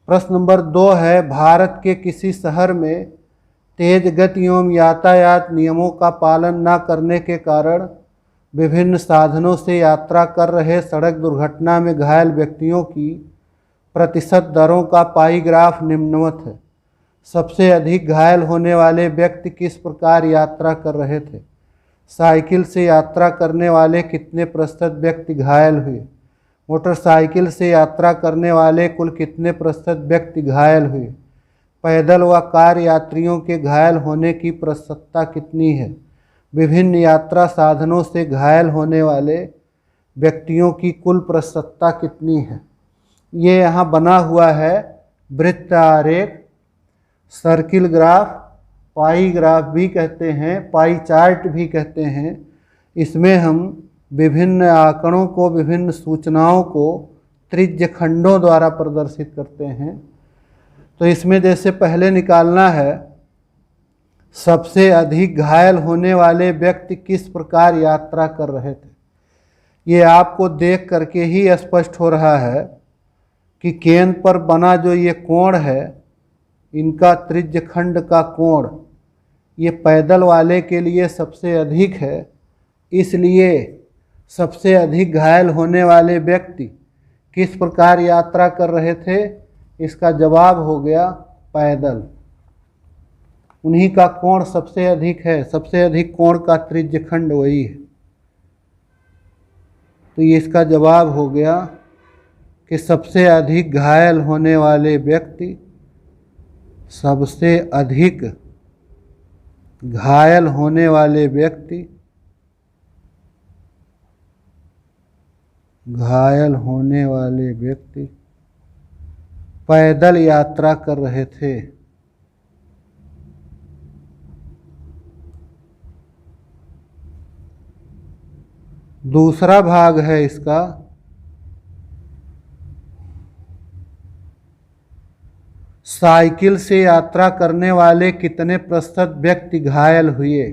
प्रश्न नंबर 2 है, भारत के किसी शहर में तेज गति एवं यातायात नियमों का पालन न करने के कारण विभिन्न साधनों से यात्रा कर रहे सड़क दुर्घटना में घायल व्यक्तियों की प्रतिशत दरों का पाई ग्राफ निम्नवत है। सबसे अधिक घायल होने वाले व्यक्ति किस प्रकार यात्रा कर रहे थे? साइकिल से यात्रा करने वाले कितने प्रतिशत व्यक्ति घायल हुए? मोटरसाइकिल से यात्रा करने वाले कुल कितने प्रतिशत व्यक्ति घायल हुए? पैदल व कार यात्रियों के घायल होने की प्रतिशतता कितनी है? विभिन्न यात्रा साधनों से घायल होने वाले व्यक्तियों की कुल प्रतिशतता कितनी है? ये यहाँ बना हुआ है वृत्त आरेख, सर्किल ग्राफ, पाई ग्राफ भी कहते हैं, पाई चार्ट भी कहते हैं। इसमें हम विभिन्न आंकड़ों को, विभिन्न सूचनाओं को त्रिज्य खंडों द्वारा प्रदर्शित करते हैं। तो इसमें जैसे पहले निकालना है, सबसे अधिक घायल होने वाले व्यक्ति किस प्रकार यात्रा कर रहे थे। ये आपको देख करके ही स्पष्ट हो रहा है कि केंद्र पर बना जो ये कोण है, इनका त्रिज्य खंड का कोण ये पैदल वाले के लिए सबसे अधिक है। इसलिए सबसे अधिक घायल होने वाले व्यक्ति किस प्रकार यात्रा कर रहे थे? इसका जवाब हो गया पैदल। उन्हीं का कोण सबसे अधिक है, सबसे अधिक कोण का त्रिज्य खंड वही है। तो ये इसका जवाब हो गया कि सबसे अधिक घायल होने वाले व्यक्ति, सबसे अधिक घायल होने वाले व्यक्ति, घायल होने वाले व्यक्ति पैदल यात्रा कर रहे थे। दूसरा भाग है इसका, साइकिल से यात्रा करने वाले कितने प्रतिशत व्यक्ति घायल हुए।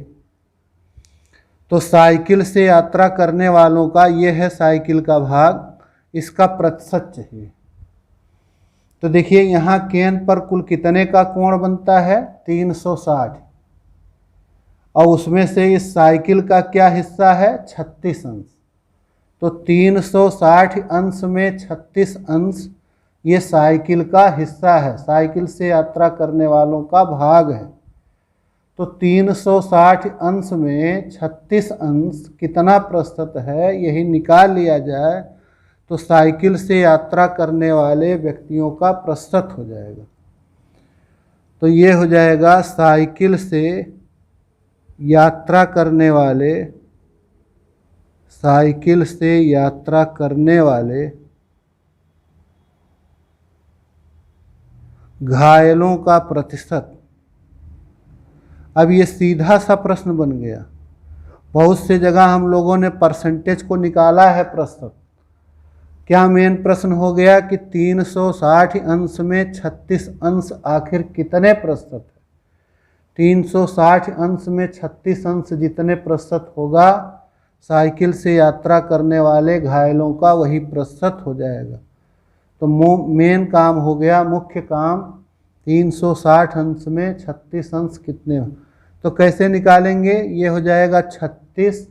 तो साइकिल से यात्रा करने वालों का ये है साइकिल का भाग, इसका प्रतिशत चाहिए। तो देखिए यहाँ केंद्र पर कुल कितने का कोण बनता है? 360, और उसमें से इस साइकिल का क्या हिस्सा है? 36 अंश। तो 360 अंश में 36 अंश ये साइकिल का हिस्सा है, साइकिल से यात्रा करने वालों का भाग है। तो 360 अंश में 36 अंश कितना प्रतिशत है, यही निकाल लिया जाए तो साइकिल से यात्रा करने वाले व्यक्तियों का प्रतिशत हो जाएगा। तो ये हो जाएगा साइकिल से यात्रा करने वाले, साइकिल से यात्रा करने वाले घायलों का प्रतिशत। अब ये सीधा सा प्रश्न बन गया। बहुत से जगह हम लोगों ने परसेंटेज को निकाला है प्रतिशत। क्या मेन प्रश्न हो गया कि 360 अंश में 36 अंश आखिर कितने प्रतिशत है? 360 अंश में 36 अंश जितने प्रतिशत होगा साइकिल से यात्रा करने वाले घायलों का, वही प्रतिशत हो जाएगा। तो मेन काम हो गया, मुख्य काम 360 अंश में 36 अंश कितने हो। तो कैसे निकालेंगे? ये हो जाएगा 36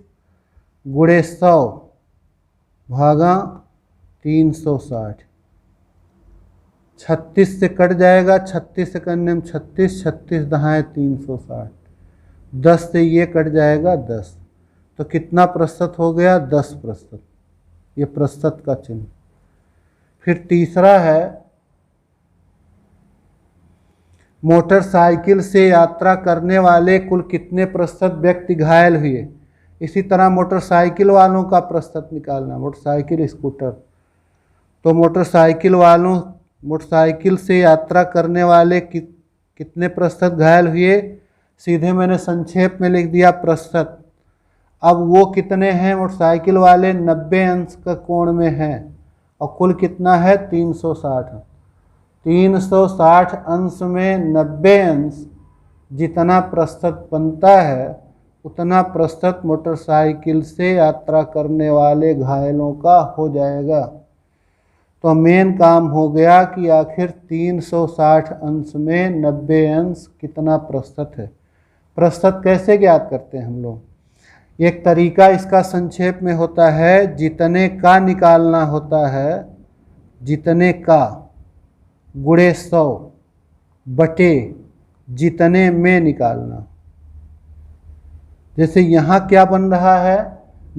गुणे 100 भागा 360। 36 से कट जाएगा, 36 से करने में 36, 36 दहाएँ 360, 10 से ये कट जाएगा 10। तो कितना प्रतिशत हो गया? 10%। ये प्रतिशत का चिन्ह। फिर तीसरा है, मोटरसाइकिल से यात्रा करने वाले कुल कितने प्रतिशत व्यक्ति घायल हुए। इसी तरह मोटरसाइकिल वालों का प्रतिशत निकालना, मोटरसाइकिल स्कूटर। तो मोटरसाइकिल वालों, मोटरसाइकिल से यात्रा करने वाले कितने प्रतिशत घायल हुए, सीधे मैंने संक्षेप में लिख दिया प्रतिशत। अब वो कितने हैं मोटरसाइकिल वाले? 90 अंश का कोण में हैं, और कुल कितना है? 360। 360 अंश में 90 अंश जितना प्रतिशत बनता है, उतना प्रतिशत मोटरसाइकिल से यात्रा करने वाले घायलों का हो जाएगा। तो मेन काम हो गया कि आखिर 360 अंश में 90 अंश कितना प्रतिशत है। प्रतिशत कैसे ज्ञात करते हैं हम लोग? एक तरीका इसका संक्षेप में होता है, जितने का निकालना होता है, जितने का गुणे 100 बटे जितने में निकालना। जैसे यहाँ क्या बन रहा है,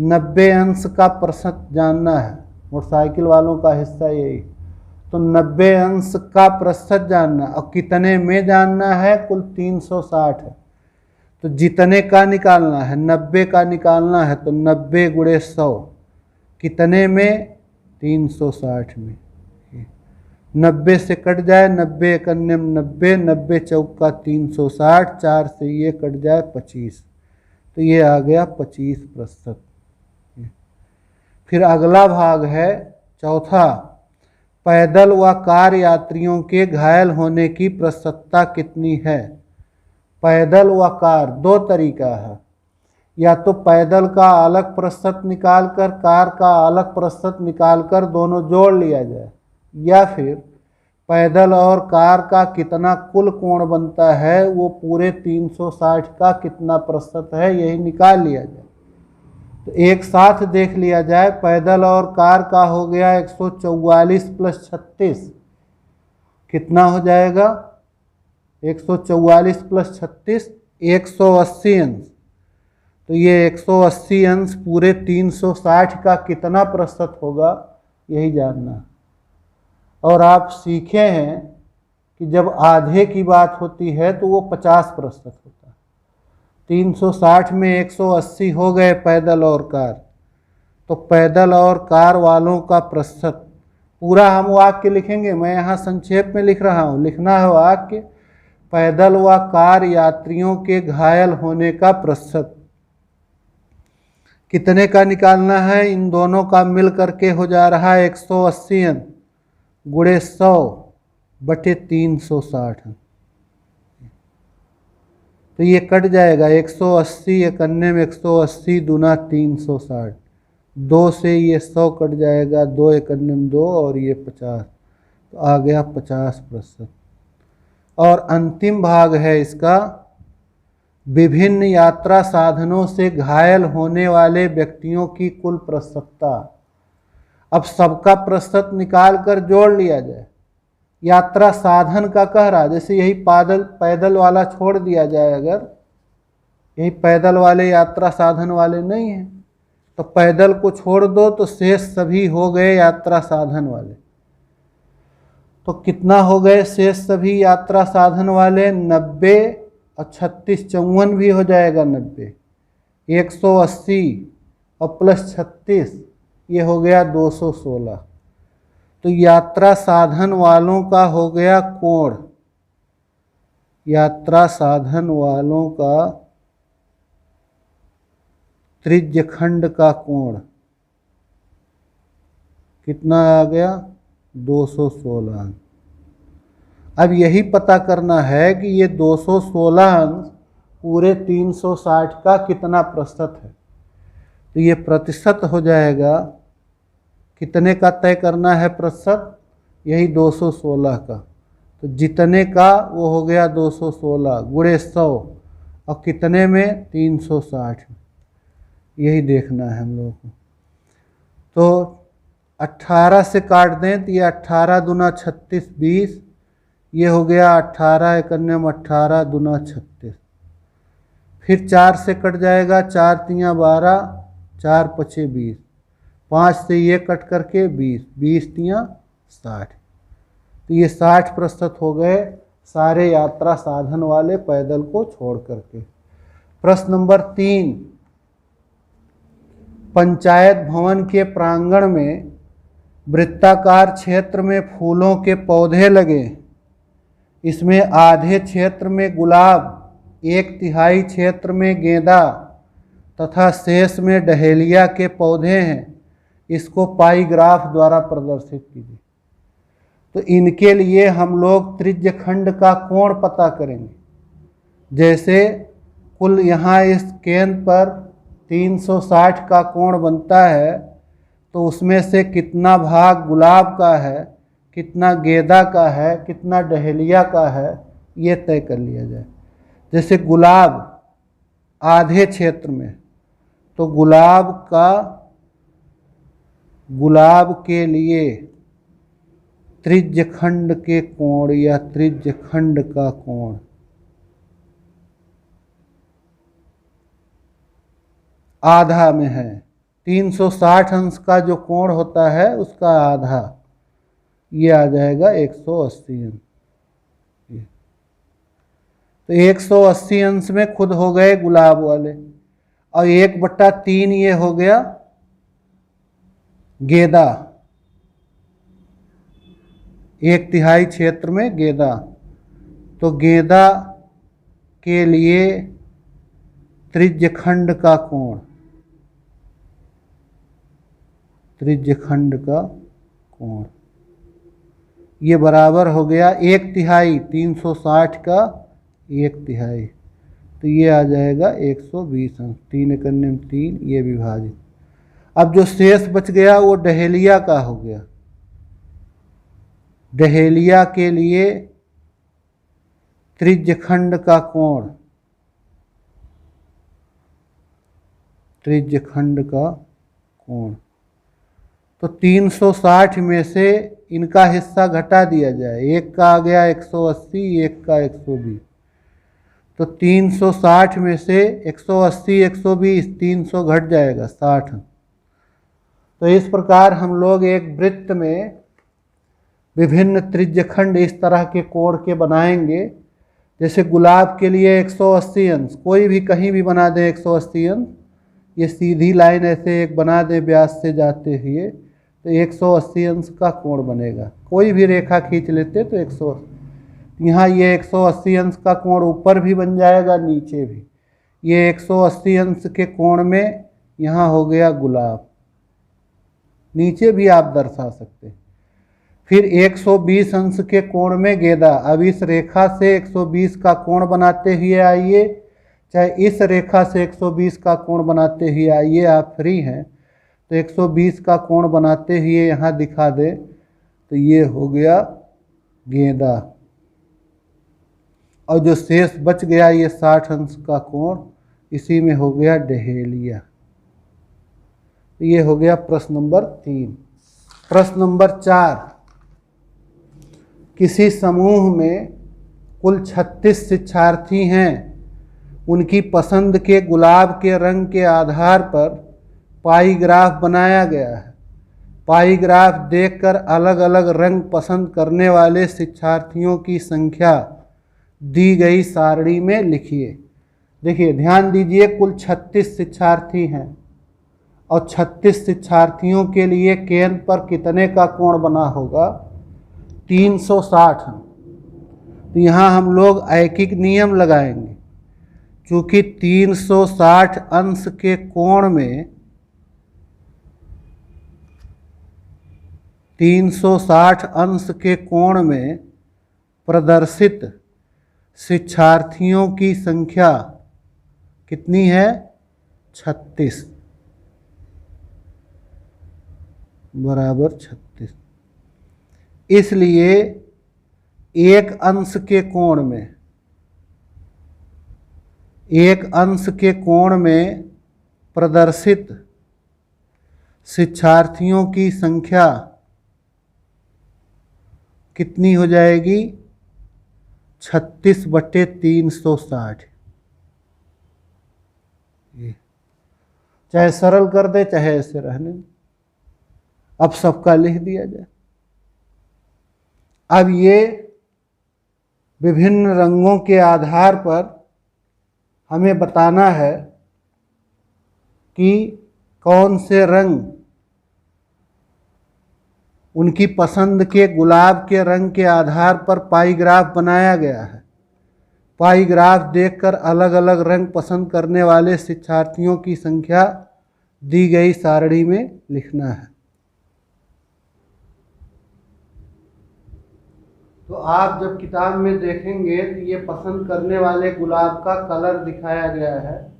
90 अंश का प्रतिशत जानना है, मोटरसाइकिल वालों का हिस्सा यही, तो 90 अंश का प्रतिशत जानना और कितने में जानना है, कुल 360 है, तो जितने का निकालना है, 90 का निकालना है, तो 90 गुणे 100 कितने में, 360 में। 90 से कट जाए, 90 एकन्ने 90, 90 चौका 360, 4 से ये कट जाए 25, तो ये आ गया 25%। फिर अगला भाग है चौथा, पैदल व कार यात्रियों के घायल होने की प्रतिशतता कितनी है। पैदल व कार दो तरीका है, या तो पैदल का अलग प्रतिशत निकाल कर कार का अलग प्रतिशत निकाल कर दोनों जोड़ लिया जाए, या फिर पैदल और कार का कितना कुल कोण बनता है वो पूरे 360 का कितना प्रतिशत है यही निकाल लिया जाए। तो एक साथ देख लिया जाए, पैदल और कार का हो गया 144 + 36, कितना हो जाएगा, 144 + 36 180 अंश। तो ये 180 अंश पूरे 360 का कितना प्रतिशत होगा यही जानना है। और आप सीखे हैं कि जब आधे की बात होती है तो वो 50% होता है। 360 में 180 हो गए पैदल और कार, तो पैदल और कार वालों का प्रतिशत, पूरा हम वाक्य लिखेंगे, मैं यहाँ संक्षेप में लिख रहा हूँ, लिखना है वाक्य, पैदल व कार यात्रियों के घायल होने का प्रतिशत कितने का निकालना है, इन दोनों का मिल करके हो जा रहा है 180 गुणे 100 बटे 360। तो ये कट जाएगा 180, एकन्ने में 180 दूना 360, 2 से ये 100 कट जाएगा, 2 एकन्ने में 2 और ये 50, तो आ गया 50%। और अंतिम भाग है इसका, विभिन्न यात्रा साधनों से घायल होने वाले व्यक्तियों की कुल प्रतिशतता। अब सबका प्रतिशत निकाल कर जोड़ लिया जाए। यात्रा साधन का कह रहा, जैसे यही पैदल वाला छोड़ दिया जाए, अगर यही पैदल वाले यात्रा साधन वाले नहीं हैं, तो पैदल को छोड़ दो तो शेष सभी हो गए यात्रा साधन वाले। तो कितना हो गए शेष सभी यात्रा साधन वाले, 90 और 36 54 भी हो जाएगा 90, 180 और प्लस 36 ये हो गया 216। तो यात्रा साधन वालों का हो गया कोण, यात्रा साधन वालों का त्रिज्यखंड का कोण कितना आ गया, 216। अब यही पता करना है कि ये 216 अंश पूरे 360 का कितना प्रतिशत है। तो ये प्रतिशत हो जाएगा, कितने का तय करना है प्रतिशत, यही 216 का। तो जितने का वो हो गया 216 गुणे 100 और कितने में 360, यही देखना है हम लोगों को। तो 18 से काट दें तो ये 18 दूना 36 20, ये हो गया 18 एकन्ने में 18 दूना 36। फिर 4 से कट जाएगा, 4 तियाँ 12, 4 पचे 20, 5 से ये कट करके 20, 20 तियाँ 60। तो ये 60% हो गए सारे यात्रा साधन वाले पैदल को छोड़ करके। प्रश्न नंबर 3, पंचायत भवन के प्रांगण में वृत्ताकार क्षेत्र में फूलों के पौधे लगे। इसमें आधे क्षेत्र में गुलाब, 1/3 क्षेत्र में गेंदा तथा शेष में डहेलिया के पौधे हैं। इसको पाई ग्राफ द्वारा प्रदर्शित कीजिए। तो इनके लिए हम लोग त्रिज्यखंड का कोण पता करेंगे। जैसे कुल यहाँ इस केंद्र पर 360 का कोण बनता है, तो उसमें से कितना भाग गुलाब का है, कितना गेंदा का है, कितना डहेलिया का है, ये तय कर लिया जाए। जैसे गुलाब आधे क्षेत्र में, तो गुलाब के लिए त्रिज्यखंड के कोण या त्रिज्यखंड का कोण आधा में है। 360 अंश का जो कोण होता है उसका आधा, ये आ जाएगा 180 अंश। तो 180 अंश में खुद हो गए गुलाब वाले, और 1/3 ये हो गया गेंदा, 1/3 क्षेत्र में गेंदा। तो गेंदा के लिए त्रिज्यखंड का कोण, त्रिज्यखंड का कोण ये बराबर हो गया 1/3, 360 का 1/3, तो ये आ जाएगा 120 अंश। 3 × 3, ये विभाजित। अब जो शेष बच गया वो डहेलिया का हो गया। डहेलिया के लिए त्रिज्यखंड का कोण, त्रिज्यखंड का कोण, तो 360 में से इनका हिस्सा घटा दिया जाए। एक का आ गया 180, एक का 120, तो 360 में से 180, 120, 300 घट जाएगा 60। तो इस प्रकार हम लोग एक वृत्त में विभिन्न त्रिज्यखंड इस तरह के कोण के बनाएंगे। जैसे गुलाब के लिए 180 अंश, कोई भी कहीं भी बना दें 180 अंश, ये सीधी लाइन ऐसे एक बना दें व्यास से जाते हुए, तो 180 अंश का कोण बनेगा। कोई भी रेखा खींच लेते तो 180, यहाँ ये 180 अंश का कोण ऊपर भी बन जाएगा, नीचे भी। ये 180 अंश के कोण में यहाँ हो गया गुलाब, नीचे भी आप दर्शा सकते हैं। फिर 120 अंश के कोण में गेंदा। अब इस रेखा से 120 का कोण बनाते हुए आइए, चाहे इस रेखा से 120 का कोण बनाते हुए आइए, आप फ्री हैं। तो 120 का कोण बनाते हुए यहाँ दिखा दे, तो ये हो गया गेंदा, और जो शेष बच गया ये 60 अंश का कोण, इसी में हो गया डहेलिया। ये हो गया प्रश्न नंबर 3। प्रश्न नंबर 4, किसी समूह में कुल 36 शिक्षार्थी हैं। उनकी पसंद के गुलाब के रंग के आधार पर पाई ग्राफ बनाया गया है। पाई ग्राफ देखकर अलग अलग रंग पसंद करने वाले शिक्षार्थियों की संख्या दी गई सारणी में लिखिए। देखिए ध्यान दीजिए, कुल 36 शिक्षार्थी हैं और 36 शिक्षार्थियों के लिए केंद्र पर कितने का कोण बना होगा? 360। तो यहाँ हम लोग ऐकिक नियम लगाएंगे, क्योंकि 360 अंश के कोण में 360 अंश के कोण में प्रदर्शित शिक्षार्थियों की संख्या कितनी है? 36 बराबर 36। इसलिए एक अंश के कोण में, एक अंश के कोण में प्रदर्शित शिक्षार्थियों की संख्या कितनी हो जाएगी? 36/360। चाहे सरल कर दे चाहे ऐसे रहने, अब सबका लिख दिया जाए। अब ये विभिन्न रंगों के आधार पर हमें बताना है कि कौन से रंग उनकी पसंद के गुलाब के रंग के आधार पर पाई ग्राफ बनाया गया है। पाई ग्राफ देखकर अलग अलग रंग पसंद करने वाले शिक्षार्थियों की संख्या दी गई सारणी में लिखना है। तो आप जब किताब में देखेंगे तो ये पसंद करने वाले गुलाब का कलर दिखाया गया है।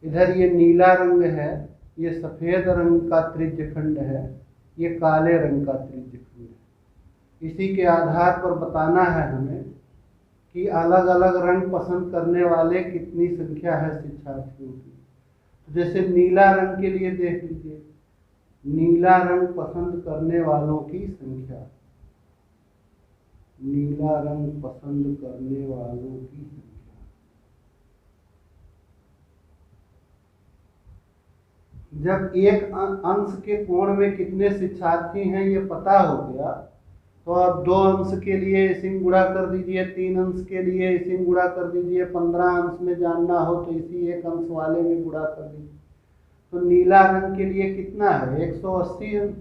इधर ये नीला रंग है ये सफ़ेद रंग का त्रिज्यखंड है, ये काले रंग का त्रिज्यखंड है। इसी के आधार पर बताना है हमें कि अलग अलग रंग पसंद करने वाले कितनी संख्या है शिक्षार्थियों की। तो जैसे नीला रंग के लिए देख लीजिए, नीला रंग पसंद करने वालों की संख्या, नीला रंग पसंद करने वालों की संख्या। जब एक अंश के कोण में कितने शिक्षार्थी हैं ये पता हो गया, तो अब 2 अंश के लिए इसी में गुणा कर दीजिए, 3 अंश के लिए इसी में गुणा कर दीजिए, 15 अंश में जानना हो तो इसी एक अंश वाले में गुणा कर दीजिए। तो नीला रंग के लिए कितना है? 180 अंश।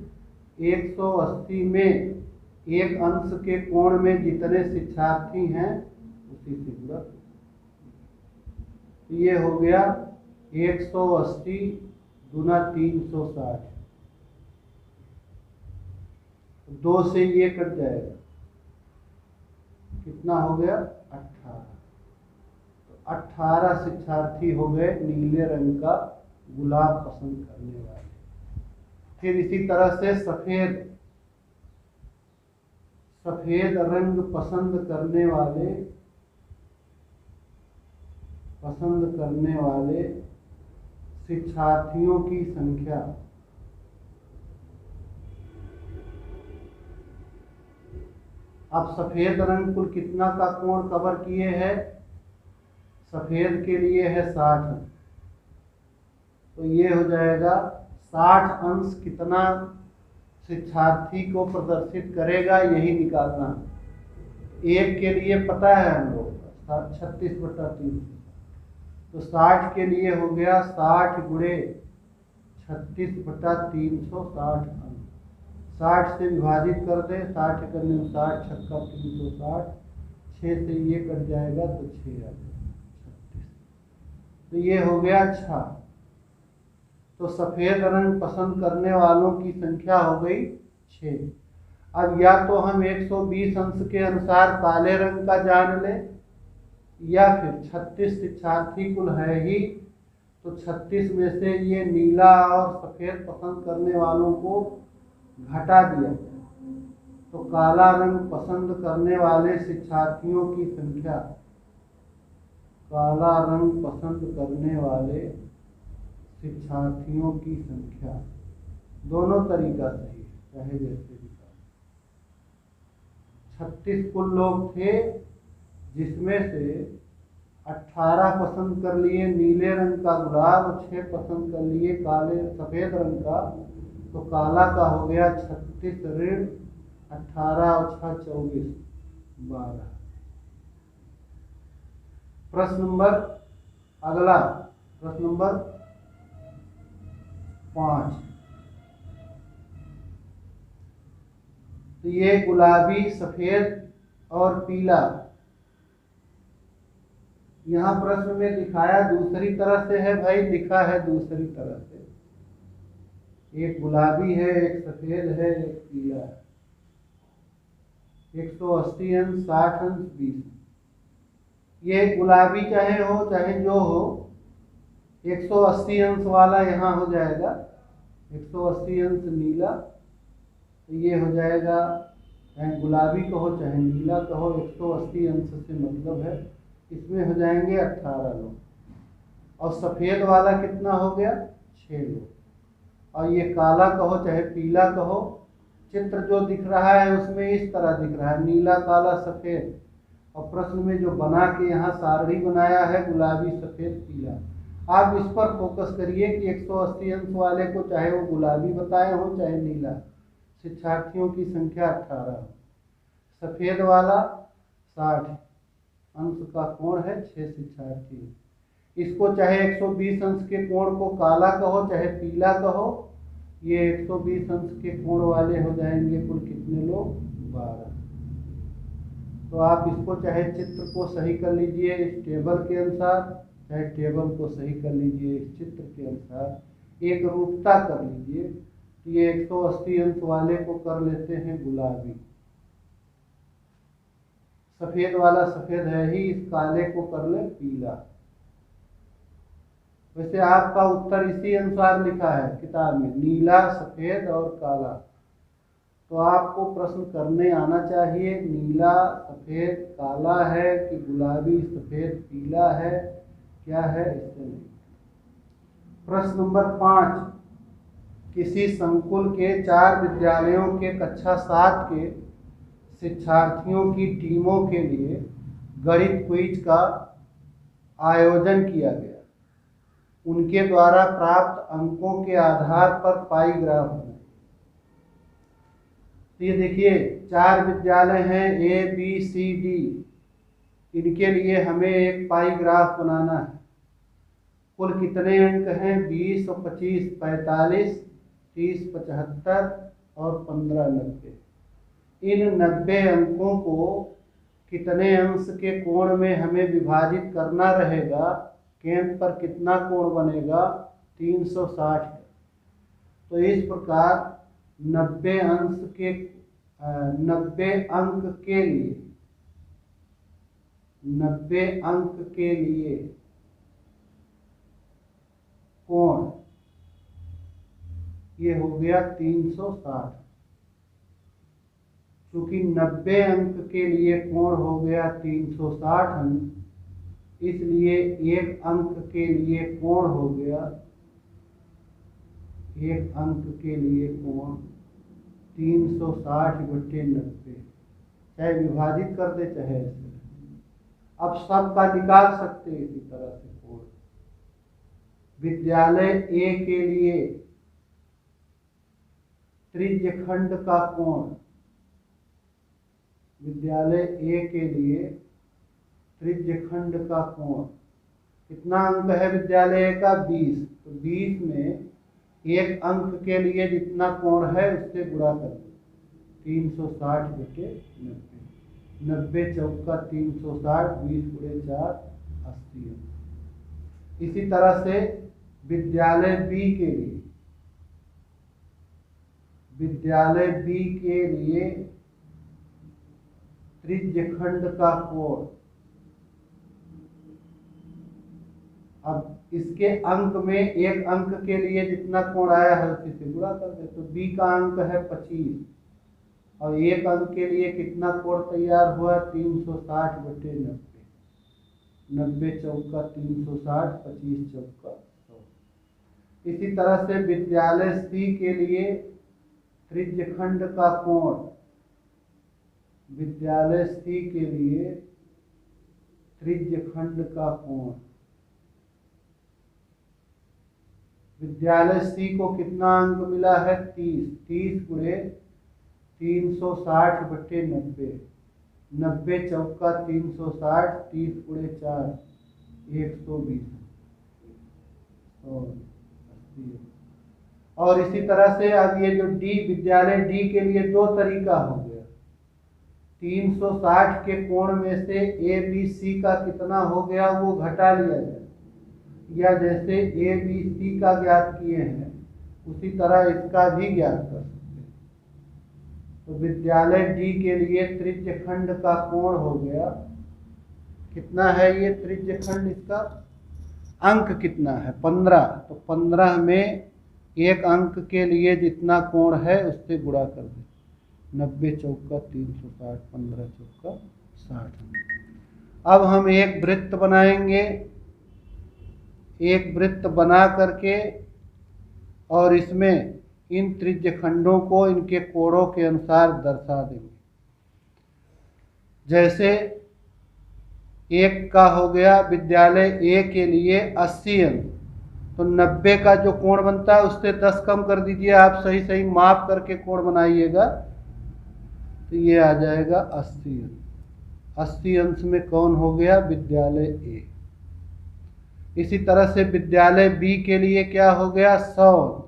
180 में एक अंश के कोण में जितने शिक्षार्थी हैं उसी से गुणा। तो ये हो गया 180 गुना 360, 2 से ये कट जाएगा, कितना हो गया? 18। तो 18 शिक्षार्थी हो गए नीले रंग का गुलाब पसंद करने वाले। फिर इसी तरह से सफेद रंग पसंद करने वाले शिक्षार्थियों की संख्या, अब सफेद रंग कुल कितना का कोण कवर किए हैं? सफेद के लिए है 60 अंश, तो ये हो जाएगा 60 अंश कितना शिक्षार्थी को प्रदर्शित करेगा, यही निकालना। एक के लिए पता है हम लोग 36/300, तो 60 के लिए हो गया 60 गुणे 36/360 अंश। 60 से विभाजित कर दे, 60 करने में 60 छक्का 360, 6 से ये कट जाएगा तो 6 आ जाएगा 36। तो ये हो गया 6। तो सफ़ेद रंग पसंद करने वालों की संख्या हो गई 6। अब या तो हम 120 अंश के अनुसार काले रंग का जान लें, या फिर 36 शिक्षार्थी कुल है ही, तो 36 में से ये नीला और सफ़ेद पसंद करने वालों को घटा दिया जाए, तो काला रंग पसंद करने वाले शिक्षार्थियों की संख्या, काला रंग पसंद करने वाले शिक्षार्थियों की संख्या, दोनों तरीका सही है, चाहे जैसे भी। 36 कुल लोग थे, जिसमें से 18 पसंद कर लिए नीले रंग का गुलाब और 6 पसंद कर लिए सफ़ेद रंग का, तो काला का हो गया 36 ऋण 18 और 6 24, 12। प्रश्न नंबर अगला, प्रश्न नंबर 5। तो ये गुलाबी, सफ़ेद और पीला, यहाँ प्रश्न में दिखाया दूसरी तरह से है भाई, लिखा है दूसरी तरह से। एक गुलाबी है, एक सफ़ेद है, एक पीला है। 180 अंश, 60 अंश, 20। ये गुलाबी चाहे हो चाहे जो हो, 180 अंश वाला यहाँ हो जाएगा, 180 अंश नीला, तो ये हो जाएगा, चाहे गुलाबी कहो चाहे नीला कहो, 180 अंश से मतलब है, इसमें हो जाएंगे 18 लोग। और सफ़ेद वाला कितना हो गया? 6 लोग। और ये काला कहो चाहे पीला कहो, चित्र जो दिख रहा है उसमें इस तरह दिख रहा है, नीला काला सफ़ेद, और प्रश्न में जो बना के यहाँ सारणी बनाया है गुलाबी, सफ़ेद, पीला। आप इस पर फोकस करिए कि 180 अंश वाले को चाहे वो गुलाबी बताए हो चाहे नीला, शिक्षार्थियों की संख्या 18। सफ़ेद वाला 60 अंश का कोण है, 6 शिक्षार्थी। इसको चाहे 120 अंश के कोण को काला कहो चाहे पीला कहो, ये 120 अंश के कोण वाले हो जाएंगे कुल कितने लोग? 12। तो आप इसको चाहे चित्र को सही कर लीजिए इस टेबल के अनुसार, चाहे टेबल को सही कर लीजिए इस चित्र के अनुसार, एक रूपता कर लीजिए। तो ये 180 अंश वाले को कर लेते हैं गुलाबी, सफ़ेद वाला सफ़ेद है ही, इस काले को कर ले पीला, वैसे आपका उत्तर इसी अनुसार लिखा है किताब में, नीला, सफ़ेद और काला। तो आपको प्रश्न करने आना चाहिए नीला सफ़ेद काला है कि गुलाबी सफ़ेद पीला है, क्या है, इससे नहीं। प्रश्न नंबर 5, किसी संकुल के 4 विद्यालयों के कक्षा 7 के शिक्षार्थियों की टीमों के लिए गणित क्विज का आयोजन किया गया। उनके द्वारा प्राप्त अंकों के आधार पर पाई ग्राफ बनाए। तो ये देखिए 4 विद्यालय हैं A, B, C, D। इनके लिए हमें एक पाई ग्राफ बनाना है। कुल कितने अंक हैं? 20 और 25 45, 30 75 और 15 90। इन 90 अंकों को कितने अंश के कोण में हमें विभाजित करना रहेगा? केंद्र पर कितना कोण बनेगा? 360। तो इस प्रकार 90 अंक के लिए 90 अंक के लिए कोण ये हो गया 360। चूंकि 90 अंक के लिए कोण हो गया 360 अंक, इसलिए एक अंक के लिए कोण हो गया, एक अंक के लिए कोण 360/90। चाहे विभाजित कर दे चाहे ऐसे। अब सबका निकाल सकते हैं इसी तरह से कोण। विद्यालय ए के लिए त्रिज्यखंड का कोण, विद्यालय ए के लिए त्रिज्यखंड का कोण कितना अंक है? विद्यालय का 20। तो 20 में एक अंक के लिए जितना कोण है उससे गुणा कर दो, 360/90। 90 चौका 360, 20 × 4 80। इसी तरह से विद्यालय बी के लिए, विद्यालय बी के लिए त्रिज्यखंड का कोण, अब इसके अंक में एक अंक के लिए जितना कोण आया है उसी से गुणा कर दे। तो बी का अंक है 25 और एक अंक के लिए कितना कोण तैयार हुआ? 360/90। 90 चौका 360, 25 चौका 100। इसी तरह से विद्यालय सी के लिए त्रिज्यखंड का कोण, विद्यालय सी के लिए त्रिज्यखंड का कोण, विद्यालय सी को कितना अंक मिला है? 30। 30 × 360/90। 90 चौका 360, 30 × 4 120 और 80। और इसी तरह से अब ये जो डी, विद्यालय डी के लिए दो तरीका हो गया। 360 के कोण में से ए बी सी का कितना हो गया वो घटा लिया जाए, या जैसे ए बी सी का ज्ञात किए हैं उसी तरह इसका भी ज्ञात कर सकते हैं। तो विद्यालय डी के लिए त्रिज्यखंड का कोण हो गया, कितना है ये त्रिज्यखंड? इसका अंक कितना है? 15। तो 15 में एक अंक के लिए जितना कोण है उससे गुणा कर दे। 90 चौका 360, 15 चौका 60। अब हम एक वृत्त बनाएंगे, एक वृत्त बना करके और इसमें इन त्रिज्यखंडों को इनके कोणों के अनुसार दर्शा देंगे। जैसे एक का हो गया विद्यालय ए के लिए 80 अंक, तो 90 का जो कोण बनता है उससे 10 कम कर दीजिए। आप सही सही माप करके कोण बनाइएगा तो ये आ जाएगा 80 अंश। 80 अंश में कौन हो गया? विद्यालय ए। इसी तरह से विद्यालय बी के लिए क्या हो गया? 100।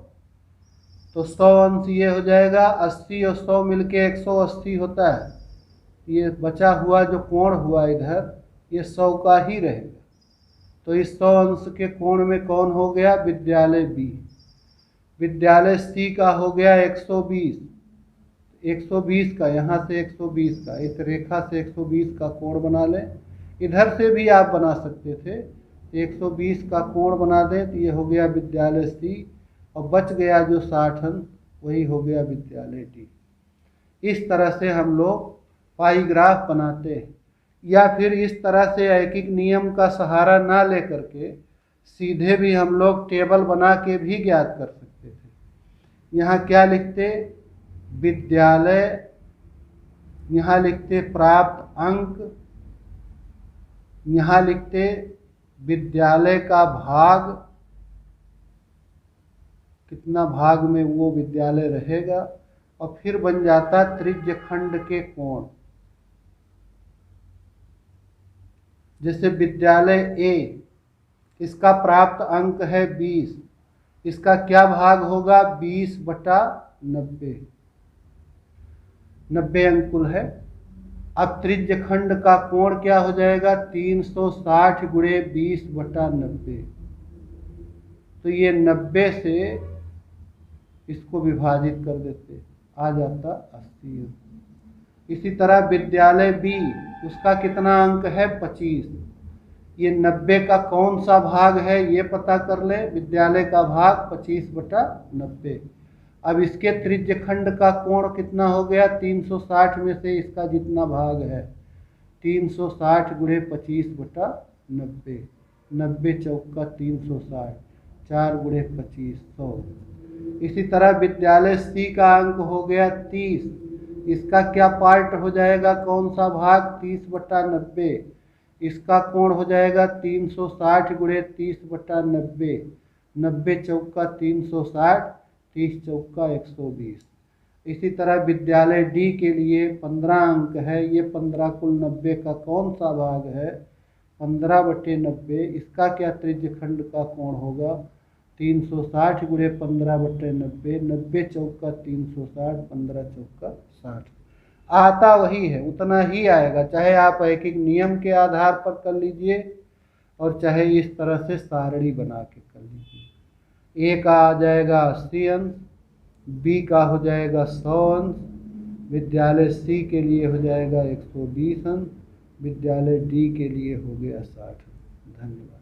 तो 100 अंश ये हो जाएगा, 80 और 100 मिलके 180 होता है। ये बचा हुआ जो कोण हुआ इधर ये 100 का ही रहेगा। तो इस 100 अंश के कोण में कौन हो गया? विद्यालय बी। विद्यालय सी का हो गया 120। 120 का, यहाँ से 120 का, इस रेखा से 120 का कोण बना लें। इधर से भी आप बना सकते थे, 120 का कोण बना दें तो ये हो गया विद्यालय सी, और बच गया जो 60 अंक वही हो गया विद्यालय डी। इस तरह से हम लोग पाई ग्राफ बनाते हैं, या फिर इस तरह से ऐकिक नियम का सहारा ना लेकर के सीधे भी हम लोग टेबल बना के भी ज्ञात कर सकते थे। यहाँ क्या लिखते, विद्यालय, यहाँ लिखते प्राप्त अंक, यहाँ लिखते विद्यालय का भाग, कितना भाग में वो विद्यालय रहेगा, और फिर बन जाता त्रिज्यखंड के कोण। जैसे विद्यालय ए, इसका प्राप्त अंक है 20, इसका क्या भाग होगा 20/90, 90 अंकुल है। अब त्रिज्यखंड का कोण क्या हो जाएगा 360 गुणे 20/90, तो ये 90 से इसको विभाजित कर देते, आ जाता 80। इसी तरह विद्यालय बी, उसका कितना अंक है 25, ये 90 का कौन सा भाग है ये पता कर ले, विद्यालय का भाग 25/90। अब इसके त्रिज्यखंड का कोण कितना हो गया 360 में से इसका जितना भाग है 360 गुणे 25/90, 90 चौका 360, 4 गुणे 25 100। इसी तरह विद्यालय सी का अंक हो गया 30, इसका क्या पार्ट हो जाएगा, कौन सा भाग 30/90, इसका कोण हो जाएगा 360 गुणे 30/90, 90 चौका 360, 30 चौका 120। इसी तरह विद्यालय डी के लिए 15 अंक है, ये 15 कुल 90 का कौन सा भाग है 15/90, इसका क्या त्रिज्यखंड का कोण होगा 360 गुणे 15/90, 90 चौका 360, 15 चौका 60। आता वही है, उतना ही आएगा, चाहे आप ऐकिक नियम के आधार पर कर लीजिए और चाहे इस तरह से सारणी बना के कर लीजिए। ए का आ जाएगा 80 अंश, बी का हो जाएगा 100 अंश, विद्यालय सी के लिए हो जाएगा 120 अंश, विद्यालय डी के लिए हो गया 60 अंश। धन्यवाद।